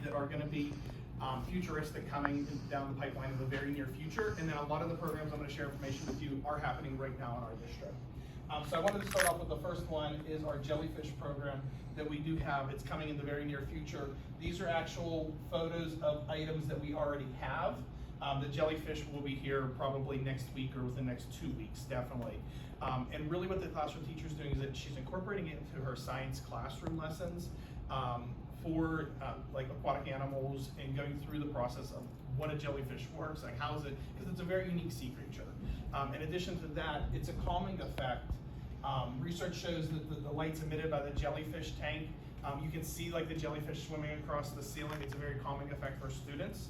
that are going to be futuristic coming down the pipeline in the very near future. And then a lot of the programs I'm going to share information with you are happening right now in our district. So I wanted to start off with the first one is our jellyfish program that we do have. It's coming in the very near future. These are actual photos of items that we already have. The jellyfish will be here probably next week or within the next 2 weeks, definitely. And really what the classroom teacher is doing is that she's incorporating it into her science classroom lessons for like aquatic animals and going through the process of what a jellyfish works, like how is it, because it's a very unique sea creature. In addition to that, it's a calming effect. Research shows that the lights emitted by the jellyfish tank, you can see like the jellyfish swimming across the ceiling. It's a very calming effect for students.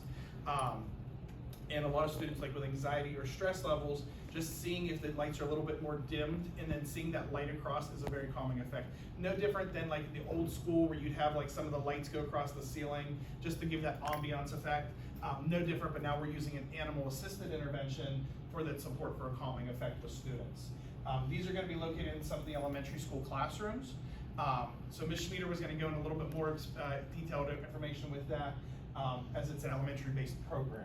And a lot of students, like with anxiety or stress levels, just seeing if the lights are a little bit more dimmed and then seeing that light across is a very calming effect. No different than like the old school where you'd have like some of the lights go across the ceiling just to give that ambiance effect. No different, but now we're using an animal-assisted intervention for that support for a calming effect with students. These are going to be located in some of the elementary school classrooms. So Ms. Schmider was going to go into a little bit more detailed information with that as it's an elementary-based program.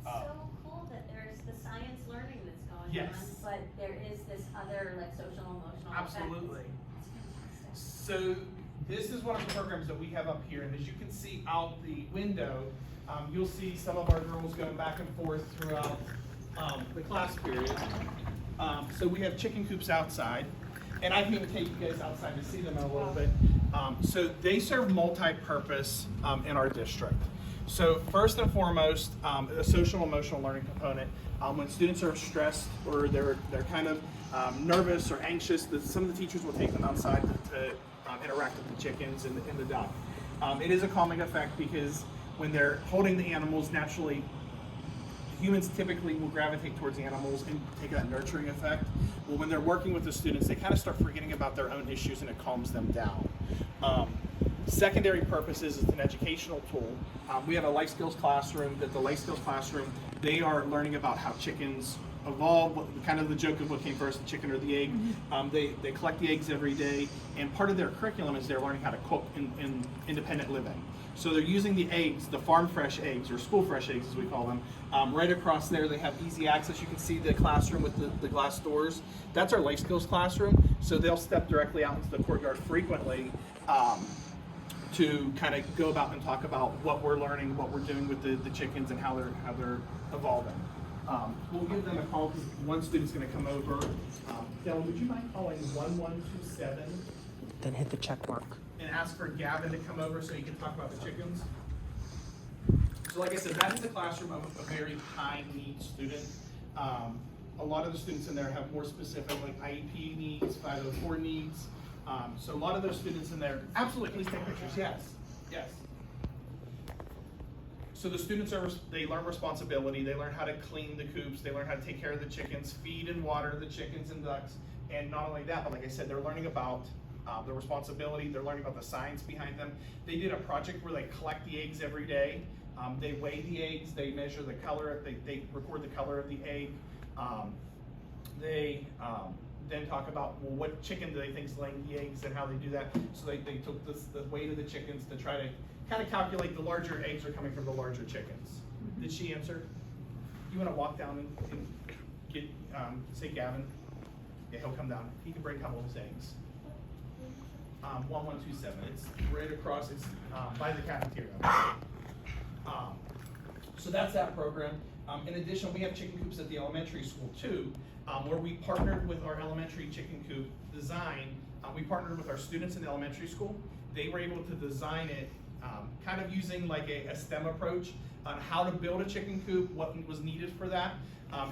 That's so cool that there's the science learning that's going yes. on, but there is this other like social emotional Absolutely. Effect. So this is one of the programs that we have up here, and as you can see out the window, you'll see some of our girls going back and forth throughout the class period. So we have chicken coops outside, and I can even take you guys outside to see them in a little bit. So they serve multi-purpose in our district. So first and foremost, a social emotional learning component. When students are stressed or they're kind of nervous or anxious, some of the teachers will take them outside to interact with the chickens and the duck. It is a calming effect because when they're holding the animals, naturally humans typically will gravitate towards the animals and take that nurturing effect. Well, when they're working with the students, they kind of start forgetting about their own issues and it calms them down. Secondary purposes is an educational tool. We have a life skills classroom. That the life skills classroom, they are learning about how chickens evolve, kind of the joke of what came first, the chicken or the egg. They collect the eggs every day, and part of their curriculum is they're learning how to cook in independent living. So they're using the eggs, the farm fresh eggs, or school fresh eggs as we call them. Right across there they have easy access. You can see the classroom with the glass doors. That's our life skills classroom. So they'll step directly out into the courtyard frequently to kind of go about and talk about what we're learning, what we're doing with the chickens and how they're evolving. We'll give them a call because one student's going to come over. Dylan, would you mind calling 1127? Then hit the check mark. And ask for Gavin to come over so you can talk about the chickens. So like I said, that is a classroom of a very high need student. A lot of the students in there have more specific like IEP needs, 504 needs. So a lot of those students in there, absolutely, please take pictures, yes, yes. So the students they learn responsibility, they learn how to clean the coops, they learn how to take care of the chickens, feed and water the chickens and ducks, and not only that, but like I said, they're learning about the responsibility, they're learning about the science behind them. They did a project where they collect the eggs every day, they weigh the eggs, they measure the color, they record the color of the egg, they then talk about, well, what chicken do they think is laying the eggs and how they do that. So they took the weight of the chickens to try to kind of calculate the larger eggs are coming from the larger chickens. Mm-hmm. Did she answer? You want to walk down and get, say Gavin? Yeah, he'll come down. He can bring a couple of his eggs. 1127, it's right across, it's by the cafeteria. So that's that program. In addition, we have chicken coops at the elementary school too, where we partnered with our elementary chicken coop design. We partnered with our students in the elementary school. They were able to design it kind of using like a STEM approach on how to build a chicken coop, what was needed for that,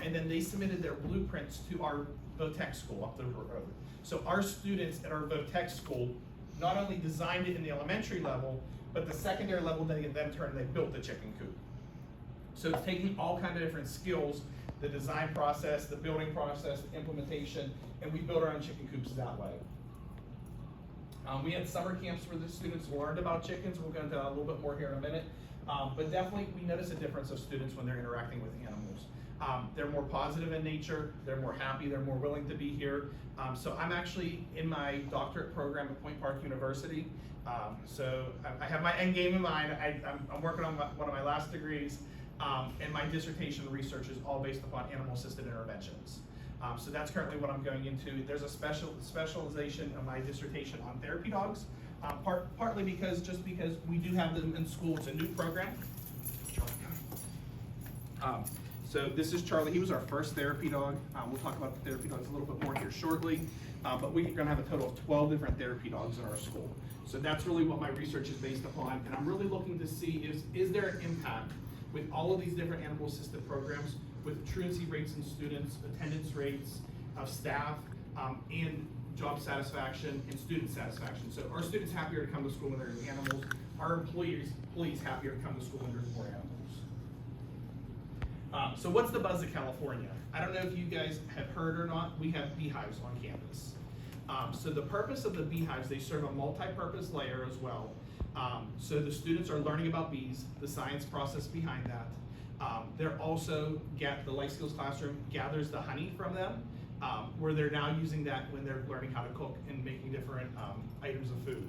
and then they submitted their blueprints to our VOTEC school up the road. So our students at our VOTEC school not only designed it in the elementary level, but the secondary level, they then turned and they built the chicken coop. So it's taking all kinds of different skills, the design process, the building process, the implementation, and we built our own chicken coops that way. We had summer camps where the students learned about chickens. We'll go into that a little bit more here in a minute. But definitely we notice a difference of students when they're interacting with animals. They're more positive in nature, they're more happy, they're more willing to be here. So I'm actually in my doctorate program at Point Park University. So I have my end game in mind. I'm working on one of my last degrees, and my dissertation research is all based upon animal-assisted interventions. So that's currently what I'm going into. There's a specialization in my dissertation on therapy dogs, partly because we do have them in school. It's a new program. So this is Charlie. He was our first therapy dog. We'll talk about the therapy dogs a little bit more here shortly. But we're going to have a total of 12 different therapy dogs in our school. So that's really what my research is based upon. And I'm really looking to see is there an impact with all of these different animal-assisted programs with truancy rates in students, attendance rates of staff, and job satisfaction and student satisfaction. So are students happier to come to school when there's animals? Are employees happier to come to school when there's more animals? So what's the buzz of California? I don't know if you guys have heard or not, we have beehives on campus. So the purpose of the beehives, they serve a multi-purpose layer as well. So the students are learning about bees, the science process behind that. They're also, the life skills classroom gathers the honey from them, where they're now using that when they're learning how to cook and making different items of food.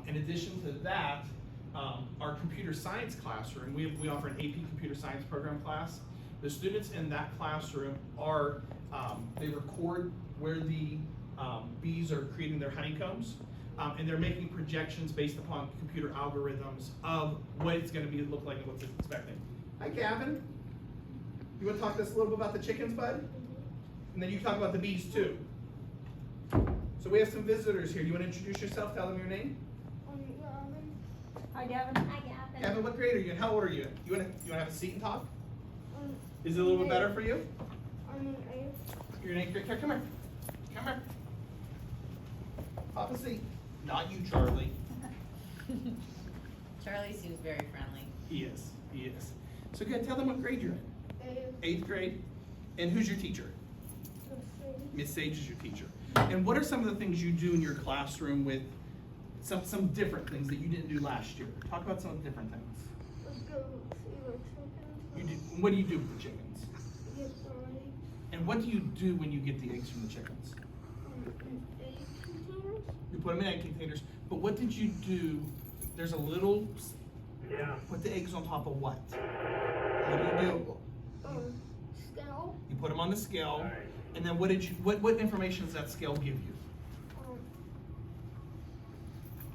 In addition to that, our computer science classroom, we offer an AP computer science program class. The students in that classroom are, they record where the bees are creating their honeycombs, and they're making projections based upon computer algorithms of what it's going to look like and what they're expecting. Hi, Gavin. You want to talk to us a little bit about the chickens, bud? And then you talk about the bees too. So we have some visitors here. Do you want to introduce yourself? Tell them your name. Hi, Gavin. Hi, Gavin. Gavin, what grade are you and how old are you? You want to have a seat and talk? Is it a little bit better for you? I'm in 8th. You're in 8th grade. Here, come here. Come here. Pop a seat. Not you, Charlie. Charlie seems very friendly. He is. He is. So good. Tell them what grade you're in. 8th grade. And who's your teacher? Miss Sage is your teacher. And what are some of the things you do in your classroom with some different things that you didn't do last year? Talk about some of the different things. Let's go see the chickens. You do. What do you do with the chickens? Get some eggs. And what do you do when you get the eggs from the chickens? In egg containers. You put them in egg containers. But what did you do? There's a little. Put the eggs on top of what? What do you do? Scale. You put them on the scale, and then what information does that scale give you?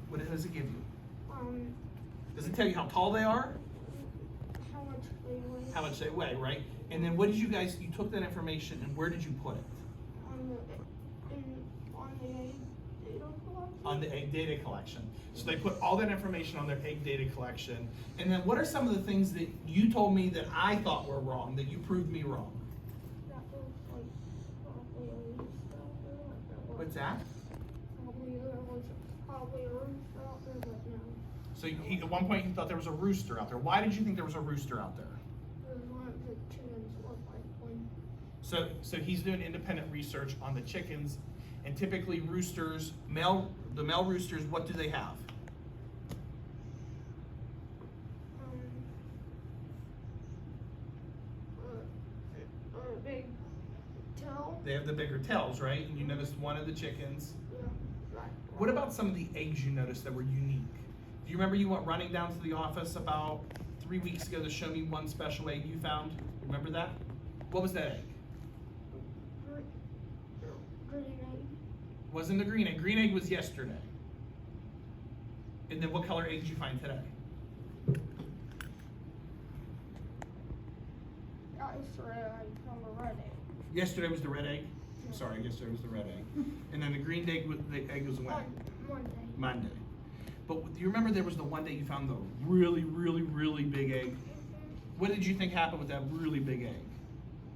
What does it give you? Does it tell you how tall they are? How much they weigh. How much they weigh, right? And then what did you took that information and where did you put it? On the egg data collection. On the egg data collection. So they put all that information on their egg data collection. And then what are some of the things that you told me that I thought were wrong, that you proved me wrong? That was like probably a rooster out there. Like that was. What's that? Probably a rooster out there, but no. So at one point you thought there was a rooster out there. Why did you think there was a rooster out there? There's one of the chickens looked like one. So he's doing independent research on the chickens, and typically roosters, the male roosters, what do they have? A big tail. They have the bigger tails, right? And you noticed one of the chickens. Yeah, right. What about some of the eggs you noticed that were unique? Do you remember you went running down to the office about 3 weeks ago to show me one special egg you found? Remember that? What was that egg? Green egg. Wasn't the green egg. Green egg was yesterday. And then what color egg did you find today? Yesterday I found a red egg. Yesterday was the red egg? I'm sorry, yesterday was the red egg. And then the green egg was when? Monday. Monday. But do you remember there was the one day you found the really, really, really big egg? What did you think happened with that really big egg?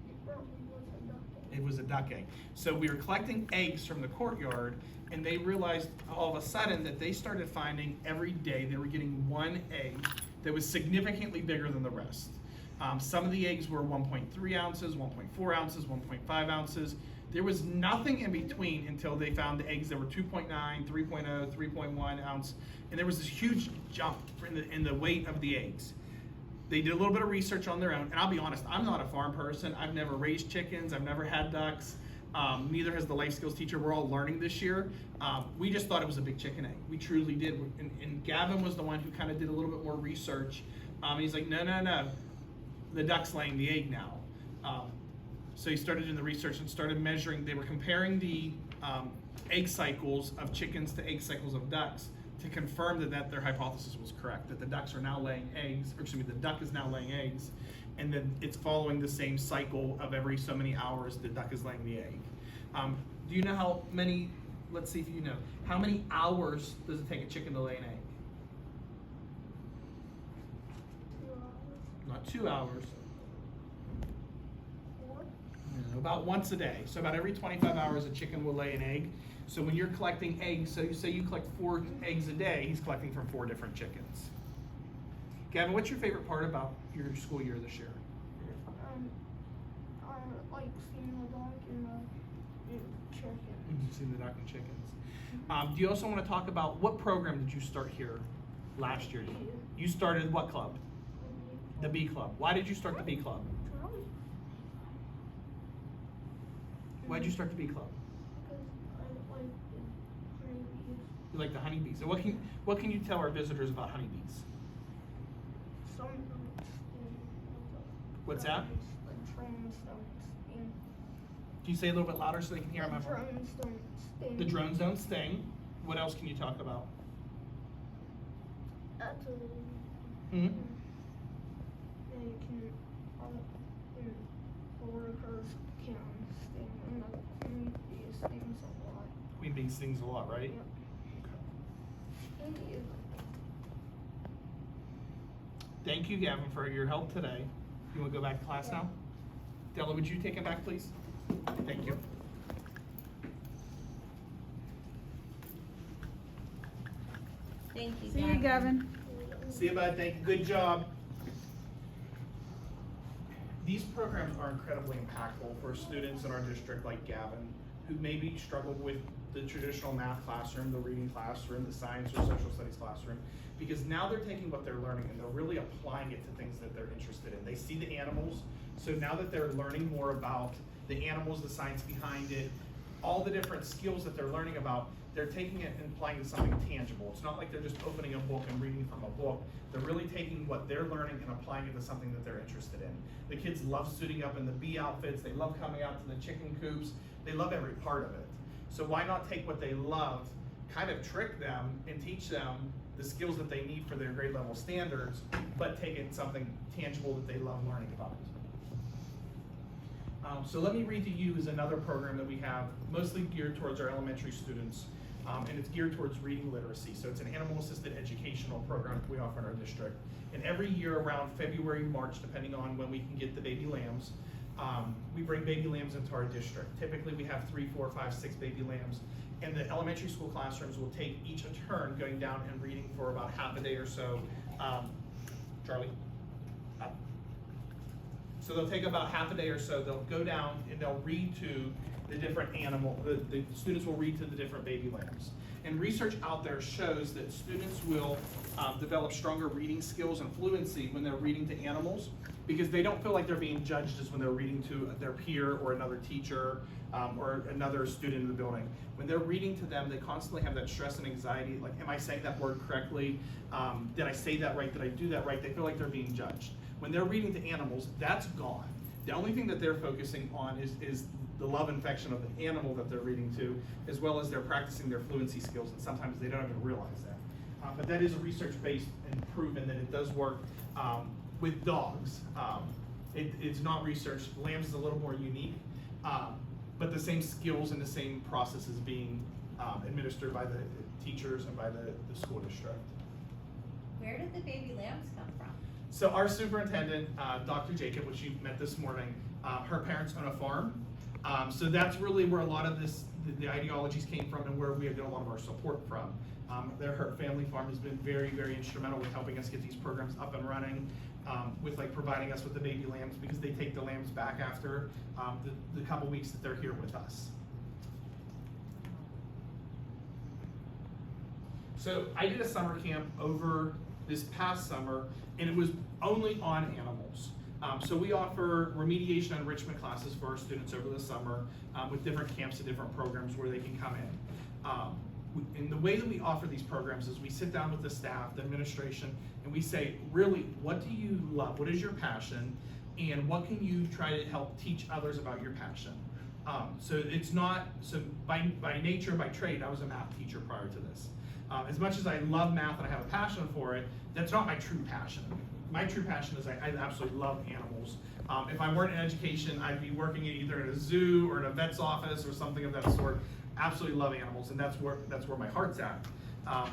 It probably was a duck egg. It was a duck egg. So we were collecting eggs from the courtyard, and they realized all of a sudden that they started finding every day they were getting one egg that was significantly bigger than the rest. Some of the eggs were 1.3 ounces, 1.4 ounces, 1.5 ounces. There was nothing in between until they found the eggs that were 2.9, 3.0, 3.1 ounce, and there was this huge jump in the weight of the eggs. They did a little bit of research on their own, and I'll be honest, I'm not a farm person. I've never raised chickens. I've never had ducks. Neither has the life skills teacher. We're all learning this year. We just thought it was a big chicken egg. We truly did. And Gavin was the one who kind of did a little bit more research. He's like, no. The duck's laying the egg now. So he started doing the research and started measuring. They were comparing the egg cycles of chickens to egg cycles of ducks to confirm that their hypothesis was correct, that the ducks are now laying eggs, or excuse me, the duck is now laying eggs, and then it's following the same cycle of every so many hours the duck is laying the egg. Do you know how many, let's see if you know, how many hours does it take a chicken to lay an egg? 2 hours. Not 2 hours. 4. No, about once a day. So about every 25 hours a chicken will lay an egg. So when you're collecting eggs, so you say you collect 4 eggs a day, he's collecting from 4 different chickens. Gavin, what's your favorite part about your school year this year? I like seeing the dog and the chicken. You've seen the duck and chickens. Do you also want to talk about what program did you start here last year? You started what club? The Bee Club. Why did you start the Bee Club? Why did you start the Bee Club? Because I like the honeybees. You like the honeybees. So what can you tell our visitors about honeybees? Some of them sting. What's that? The drones don't sting. Can you say a little bit louder so they can hear? The drones don't sting. The drones don't sting. What else can you talk about? Absolutely. Mm-hmm. They can, the workers can sting, and the honeybee stings a lot. Queen bee stings a lot, right? Yep. Okay. Thank you. Thank you, Gavin, for your help today. You want to go back to class now? Della, would you take him back, please? Thank you. Thank you, See you, Gavin. See you, bud. Thank you. Good job. These programs are incredibly impactful for students in our district like Gavin, who maybe struggled with the traditional math classroom, the reading classroom, the science or social studies classroom, because now they're taking what they're learning and they're really applying it to things that they're interested in. They see the animals, so now that they're learning more about the animals, the science behind it, all the different skills that they're learning about, they're taking it and applying it to something tangible. It's not like they're just opening a book and reading from a book. They're really taking what they're learning and applying it to something that they're interested in. The kids love suiting up in the bee outfits. They love coming out to the chicken coops. They love every part of it. So why not take what they love, kind of trick them and teach them the skills that they need for their grade level standards, but take it something tangible that they love learning about. So let me read to you is another program that we have, mostly geared towards our elementary students, and it's geared towards reading literacy. So it's an animal-assisted educational program that we offer in our district. And every year around February, March, depending on when we can get the baby lambs, we bring baby lambs into our district. Typically we have 3, 4, 5, 6 baby lambs, and the elementary school classrooms will take each a turn going down and reading for about half a day or so. Charlie? Up. So they'll take about half a day or so, they'll go down and they'll read to the different animal, the students will read to the different baby lambs. And research out there shows that students will develop stronger reading skills and fluency when they're reading to animals, because they don't feel like they're being judged as when they're reading to their peer or another teacher or another student in the building. When they're reading to them, they constantly have that stress and anxiety, like, am I saying that word correctly? Did I say that right? Did I do that right? They feel like they're being judged. When they're reading to animals, that's gone. The only thing that they're focusing on is the love and affection of the animal that they're reading to, as well as they're practicing their fluency skills, and sometimes they don't even realize that. But that is research-based and proven that it does work with dogs. It's not research. Lambs is a little more unique, but the same skills and the same processes being administered by the teachers and by the school district. Where did the baby lambs come from? So our superintendent, Dr. Jacob, which you met this morning, her parents own a farm. So that's really where a lot of the ideologies came from and where we have got a lot of our support from. Her family farm has been very, very instrumental with helping us get these programs up and running, with like providing us with the baby lambs, because they take the lambs back after the couple weeks that they're here with us. So I did a summer camp over this past summer, and it was only on animals. So we offer remediation and enrichment classes for our students over the summer with different camps and different programs where they can come in. And the way that we offer these programs is we sit down with the staff, the administration, and we say, really, what do you love? What is your passion? And what can you try to help teach others about your passion? So it's not, so by nature, by trade, I was a math teacher prior to this. As much as I love math and I have a passion for it, that's not my true passion. My true passion is I absolutely love animals. If I weren't in education, I'd be working either in a zoo or in a vet's office or something of that sort. Absolutely love animals, and that's where my heart's at.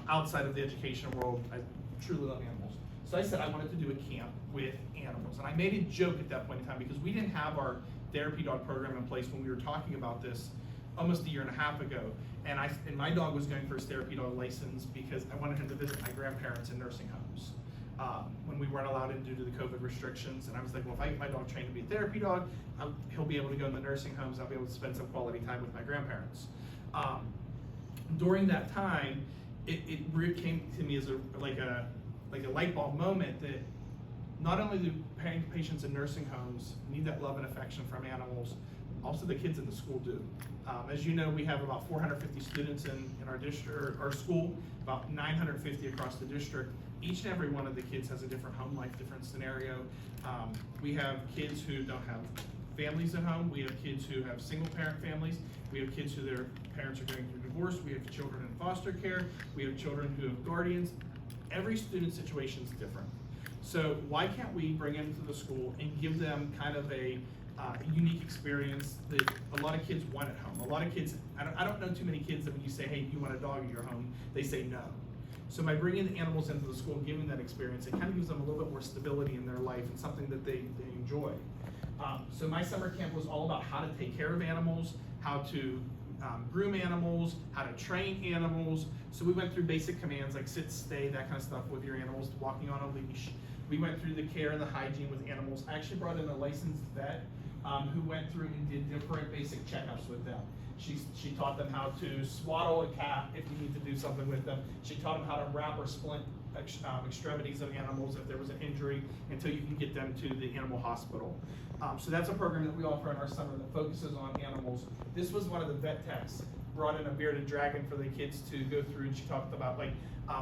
Outside of the education world, I truly love animals. So I said I wanted to do a camp with animals, and I made a joke at that point in time because we didn't have our therapy dog program in place when we were talking about this almost a year and a half ago. And my dog was going for his therapy dog license because I wanted him to visit my grandparents in nursing homes when we weren't allowed in due to the COVID restrictions. And I was like, well, if I get my dog trained to be a therapy dog, he'll be able to go in the nursing homes. I'll be able to spend some quality time with my grandparents. During that time, it came to me as like a light bulb moment that not only do patients in nursing homes need that love and affection from animals, also the kids in the school do. As you know, we have about 450 students in our district, our school, about 950 across the district. Each and every one of the kids has a different home life, different scenario. We have kids who don't have families at home. We have kids who have single parent families. We have kids who their parents are going through divorce. We have children in foster care. We have children who have guardians. Every student situation is different. So why can't we bring them to the school and give them kind of a unique experience that a lot of kids want at home? A lot of kids, I don't know too many kids that when you say, hey, do you want a dog at your home, they say no. So by bringing the animals into the school and giving that experience, it kind of gives them a little bit more stability in their life and something that they enjoy. So my summer camp was all about how to take care of animals, how to groom animals, how to train animals. So we went through basic commands like sit, stay, that kind of stuff with your animals, walking on a leash. We went through the care and the hygiene with animals. I actually brought in a licensed vet who went through and did different basic checkups with them. She taught them how to swaddle a cat if you need to do something with them. She taught them how to wrap or splint extremities of animals if there was an injury until you can get them to the animal hospital. So that's a program that we offer in our summer that focuses on animals. This was one of the vet techs brought in a bearded dragon for the kids to go through, and she talked about like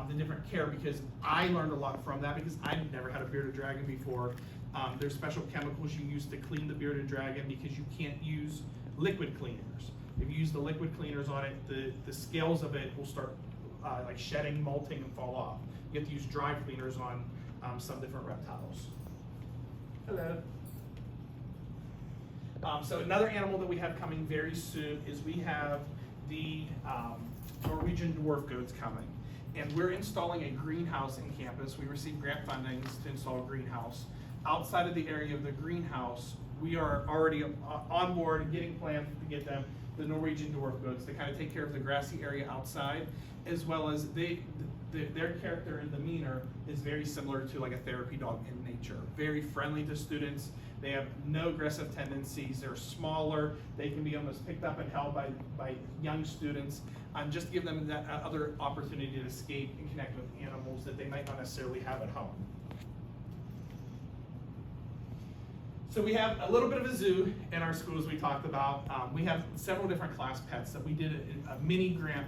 the different care, because I learned a lot from that because I'd never had a bearded dragon before. There's special chemicals you use to clean the bearded dragon because you can't use liquid cleaners. If you use the liquid cleaners on it, the scales of it will start like shedding, molting, and fall off. You have to use dry cleaners on some different reptiles. Hello. So another animal that we have coming very soon is we have the Norwegian dwarf goats coming. And we're installing a greenhouse in campus. We received grant funding to install a greenhouse. Outside of the area of the greenhouse, we are already on board and getting plans to get them the Norwegian dwarf goats to kind of take care of the grassy area outside, as well as their character and demeanor is very similar to like a therapy dog in nature. Very friendly to students. They have no aggressive tendencies. They're smaller. They can be almost picked up and held by young students. Just to give them that other opportunity to escape and connect with animals that they might not necessarily have at home. So we have a little bit of a zoo in our school, as we talked about. We have several different class pets that we did a mini grant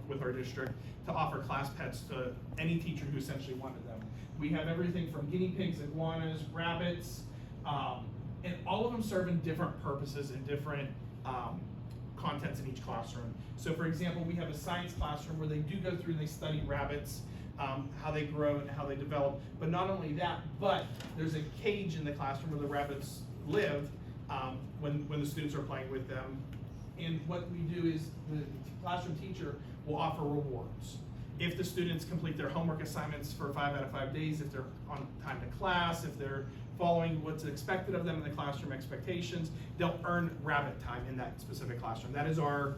with our district to offer class pets to any teacher who essentially wanted them. We have everything from guinea pigs, iguanas, rabbits, and all of them serve in different purposes and different contents in each classroom. So for example, we have a science classroom where they do go through and they study rabbits, how they grow and how they develop. But not only that, but there's a cage in the classroom where the rabbits live when the students are playing with them. And what we do is the classroom teacher will offer rewards. If the students complete their homework assignments for 5 out of 5 days, if they're on time to class, if they're following what's expected of them in the classroom expectations, they'll earn rabbit time in that specific classroom. That is our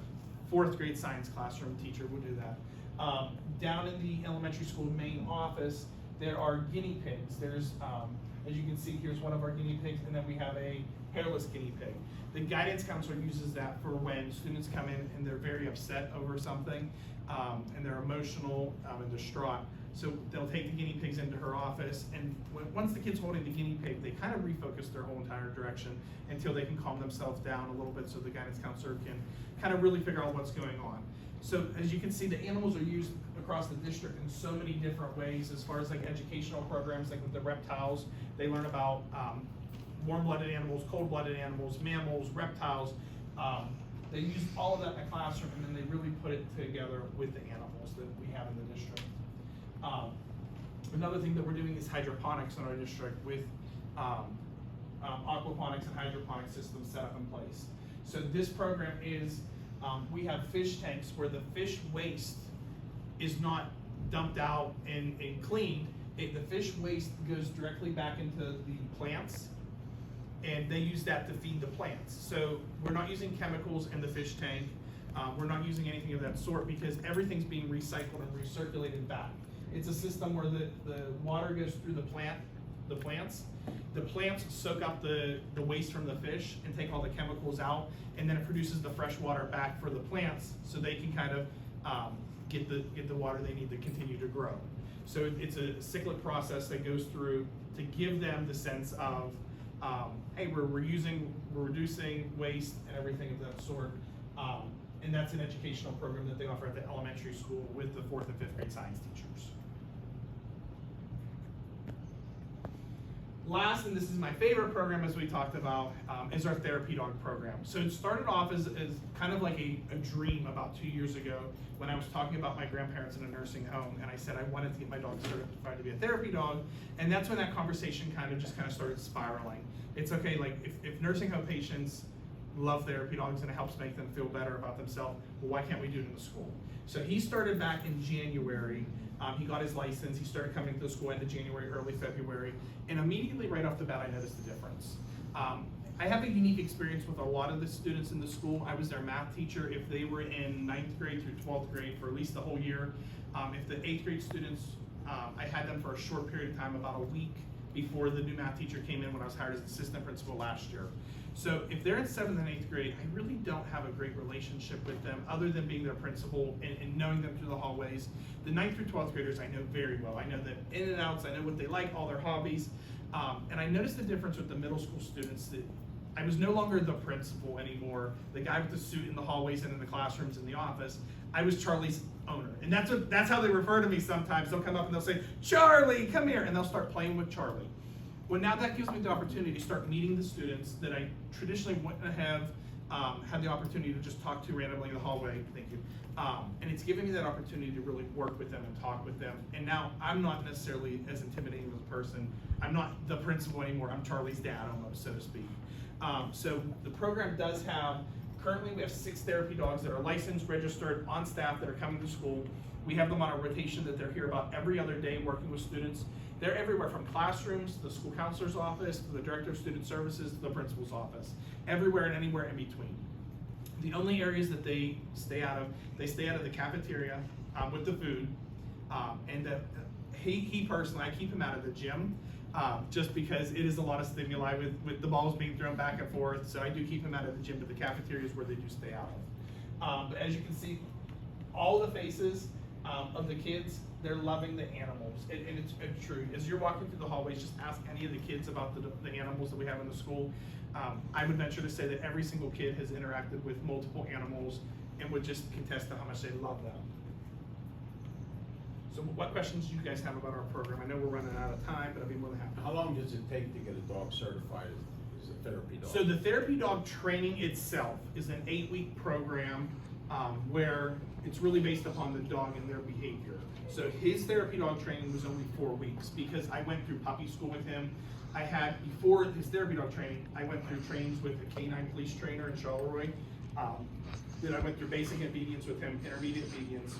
4th grade science classroom teacher will do that. Down in the elementary school main office, there are guinea pigs. There's, as you can see, here's one of our guinea pigs, and then we have a hairless guinea pig. The guidance counselor uses that for when students come in and they're very upset over something, and they're emotional and distraught. So they'll take the guinea pigs into her office, and once the kid's holding the guinea pig, they kind of refocus their whole entire direction until they can calm themselves down a little bit so the guidance counselor can kind of really figure out what's going on. So as you can see, the animals are used across the district in so many different ways as far as like educational programs, like with the reptiles, they learn about warm-blooded animals, cold-blooded animals, mammals, reptiles. They use all of that in the classroom, and then they really put it together with the animals that we have in the district. Another thing that we're doing is hydroponics in our district with aquaponics and hydroponic systems set up in place. So this program is, we have fish tanks where the fish waste is not dumped out and cleaned. The fish waste goes directly back into the plants, and they use that to feed the plants. So we're not using chemicals in the fish tank. We're not using anything of that sort because everything's being recycled and recirculated back. It's a system where the water goes through the plants. The plants soak up the waste from the fish and take all the chemicals out, and then it produces the fresh water back for the plants so they can kind of get the water they need to continue to grow. So it's a cyclic process that goes through to give them the sense of, hey, we're reducing waste and everything of that sort. And that's an educational program that they offer at the elementary school with the 4th and 5th grade science teachers. Last, and this is my favorite program as we talked about, is our therapy dog program. So it started off as kind of like a dream about 2 years ago when I was talking about my grandparents in a nursing home, and I said I wanted to get my dog certified to be a therapy dog, and that's when that conversation kind of started spiraling. It's okay, like if nursing home patients love therapy dogs and it helps make them feel better about themselves, well, why can't we do it in the school? So he started back in January. He got his license. He started coming to the school end of January, early February, and immediately right off the bat, I noticed the difference. I have a unique experience with a lot of the students in the school. I was their math teacher if they were in 9th grade through 12th grade for at least the whole year. If the 8th grade students, I had them for a short period of time, about a week before the new math teacher came in when I was hired as assistant principal last year. So if they're in 7th and 8th grade, I really don't have a great relationship with them other than being their principal and knowing them through the hallways. The 9th through 12th graders I know very well. I know the in and outs, I know what they like, all their hobbies. And I noticed the difference with the middle school students that I was no longer the principal anymore, the guy with the suit in the hallways and in the classrooms in the office. I was Charlie's owner. And that's how they refer to me sometimes. They'll come up and they'll say, Charlie, come here, and they'll start playing with Charlie. Well, now that gives me the opportunity to start meeting the students that I traditionally wouldn't have had the opportunity to just talk to randomly in the hallway. Thank you. And it's giving me that opportunity to really work with them and talk with them. And now I'm not necessarily as intimidating of a person. I'm not the principal anymore. I'm Charlie's dad almost, so to speak. So the program does have, currently we have 6 therapy dogs that are licensed, registered, on staff that are coming to school. We have them on a rotation that they're here about every other day working with students. They're everywhere from classrooms to the school counselor's office, to the director of student services, to the principal's office. Everywhere and anywhere in between. The only areas that they stay out of the cafeteria with the food. And he personally, I keep him out of the gym just because it is a lot of stimuli with the balls being thrown back and forth. So I do keep him out of the gym, but the cafeteria is where they do stay out of. But as you can see, all the faces of the kids, they're loving the animals, and it's true. As you're walking through the hallways, just ask any of the kids about the animals that we have in the school. I would venture to say that every single kid has interacted with multiple animals and would just contest to how much they love them. So what questions do you guys have about our program? I know we're running out of time, but I'd be more than happy. How long does it take to get a dog certified as a therapy dog? So the therapy dog training itself is an 8-week program where it's really based upon the dog and their behavior. So his therapy dog training was only 4 weeks because I went through puppy school with him. I had, before his therapy dog training, I went through trainings with a canine police trainer in Charleroi. Then I went through basic obedience with him, intermediate obedience.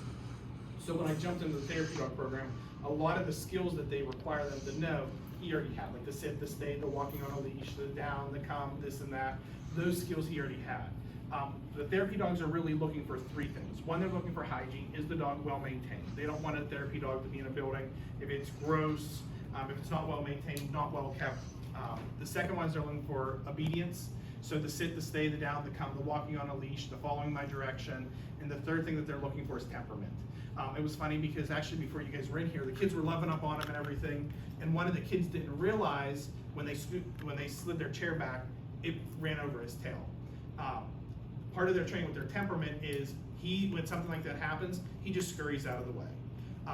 So when I jumped into the therapy dog program, a lot of the skills that they require them to know, he already had, like the sit, the stay, the walking on a leash, the down, the come, this and that. Those skills he already had. The therapy dogs are really looking for 3 things. One, they're looking for hygiene. Is the dog well maintained? They don't want a therapy dog to be in a building if it's gross, if it's not well maintained, not well kept. The second ones they're looking for obedience. So the sit, the stay, the down, the come, the walking on a leash, the following my direction. And the third thing that they're looking for is temperament. It was funny because actually before you guys were in here, the kids were loving up on him and everything, and one of the kids didn't realize when they slid their chair back, it ran over his tail. Part of their training with their temperament is when something like that happens, he just scurries out of the way.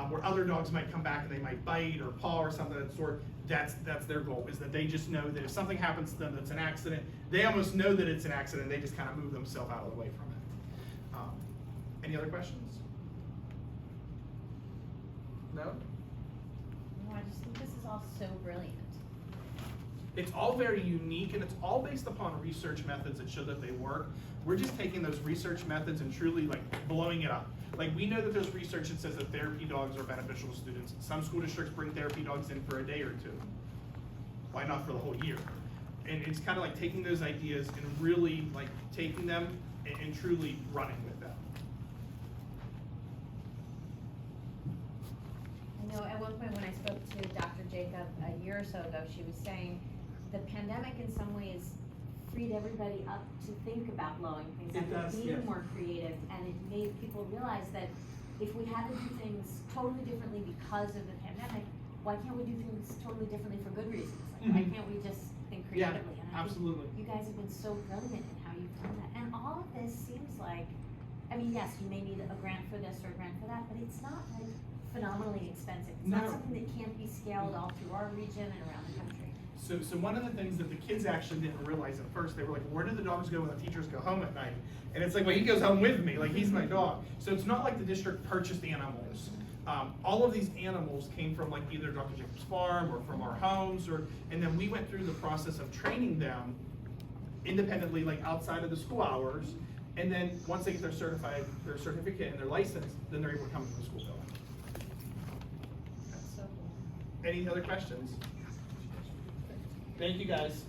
Where other dogs might come back and they might bite or paw or something of that sort, that's their goal, is that they just know that if something happens to them that's an accident, they almost know that it's an accident, they just kind of move themselves out of the way from it. Any other questions? No? No, I just think this is all so brilliant. It's all very unique, and it's all based upon research methods that show that they work. We're just taking those research methods and truly like blowing it up. Like, we know that there's research that says that therapy dogs are beneficial to students. Some school districts bring therapy dogs in for a day or two. Why not for the whole year? And it's kind of like taking those ideas and really like taking them and truly running with them. I know at one point when I spoke to Dr. Jacob a year or so ago, she was saying the pandemic in some ways freed everybody up to think about blowing things It up, does, being yes. more creative, and it made people realize that if we had to do things totally differently because of the pandemic, why can't we do things totally differently for good reasons? Like, why Mhm. can't we just think Yeah, creatively? And I absolutely. think you guys have been so brilliant in how you've done that. And all of this seems like, I mean, yes, you may need a grant for this or a grant for that, but it's not like phenomenally expensive. It's not No. something that can't be scaled all through our region and around the country. So one of the things that the kids actually didn't realize at first, they were like, where do the dogs go when the teachers go home at night? And it's like, well, he goes home with me, like he's my dog. So it's not like the district purchased animals. All of these animals came from like either Dr. Jacob's farm or from our homes, and then we went through the process of training them independently, like outside of the school hours. And then once they get their certificate and their license, then they're able to come to the school building. So cool. Any other questions? Thank you, guys.